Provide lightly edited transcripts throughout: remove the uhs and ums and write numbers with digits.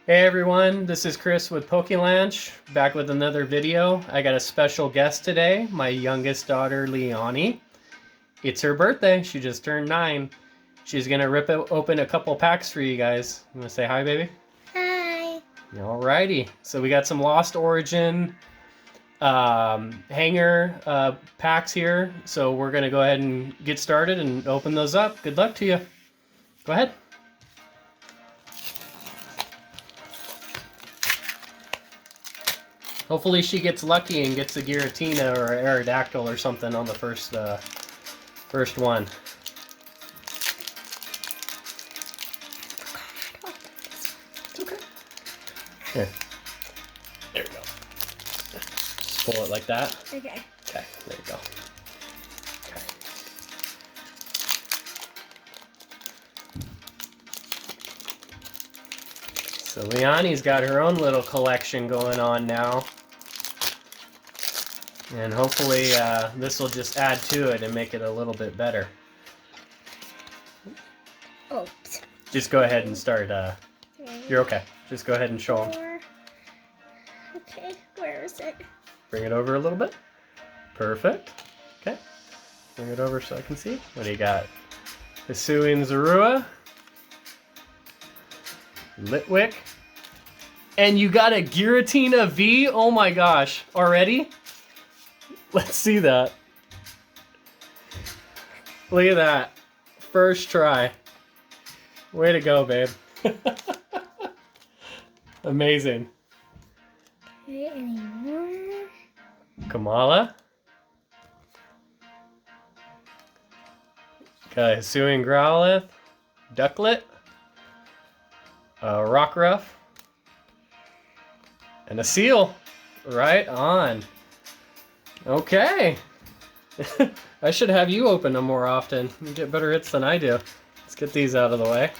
Hey everyone, this is Chris with PokeLanch, back with another video. I got a special guest today, my youngest daughter, Leawni. It's her birthday, she just turned 9. She's gonna rip open a couple packs for you guys. You wanna say hi, baby? Hi. Alrighty, so we got some Lost Origin hanger packs here. So we're gonna go ahead and get started and open those up. Good luck to you. Go ahead. Hopefully she gets lucky and gets a Giratina or an Aerodactyl or something on the first one. It's okay. Here. There we go. Just pull it like that. Okay. Okay, there you go. Okay. So Leawni's got her own little collection going on now. And hopefully this will just add to it and make it a little bit better. Oops. Just go ahead and start. You're okay. Just go ahead and show them. Okay, where is it? Bring it over a little bit. Perfect. Okay. Bring it over so I can see. What do you got? Hisuian Zorua. Litwick. And you got a Giratina V? Oh my gosh. Already? Let's see that. Look at that. First try. Way to go, babe. Amazing. Okay, any more? Kamala. Got a Hisuian Growlithe. Ducklet. Rockruff. And a Seal. Right on. Okay. I should have you open them more often. You get better hits than I do. Let's get these out of the way.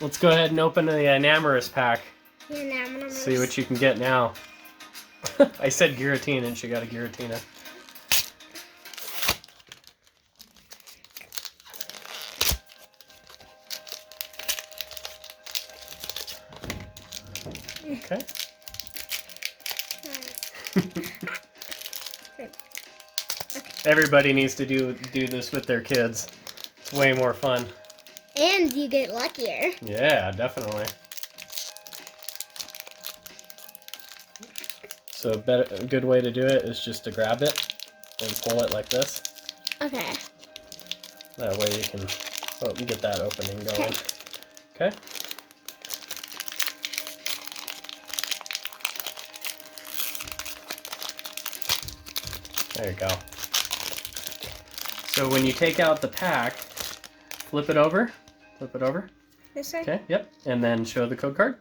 Let's go ahead and open the Enamorous pack. See what you can get now. I said Giratina and she got a Giratina. Okay. Everybody needs to do this with their kids. It's way more fun. And you get luckier. Yeah, definitely. So a good way to do it is just to grab it and pull it like this. Okay. That way you can get that opening going. Okay. There you go. So when you take out the pack, flip it over. Flip it over. This way? Okay, yep. And then show the code card.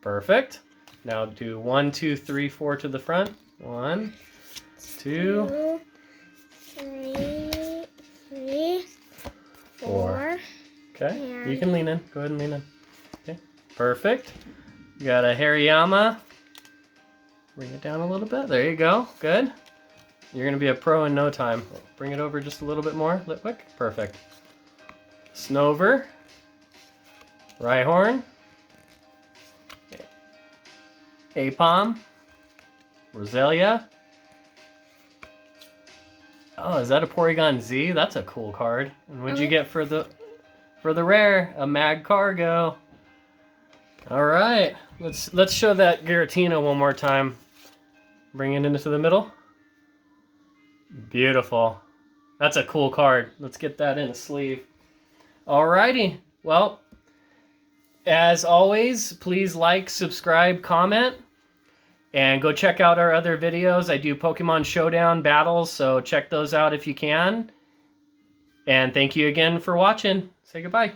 Perfect. Now do 1, 2, 3, 4 to the front. 1, 2, 3, 4. Okay, you can lean in. Go ahead and lean in. Okay, perfect. You got a Hariyama. Bring it down a little bit. There you go. Good. You're going to be a pro in no time. Bring it over just a little bit more. Litwick. Perfect. Snover. Rhyhorn. Apom. Roselia. Oh, is that a Porygon Z? That's a cool card. And what'd you get for the rare? A Mag Cargo. All right. Let's show that Giratina one more time. Bring it into the middle. Beautiful. That's a cool card. Let's get that in a sleeve. Alrighty. Well, as always, please like, subscribe, comment, and go check out our other videos. I do Pokemon Showdown battles, so check those out if you can. And thank you again for watching. Say goodbye.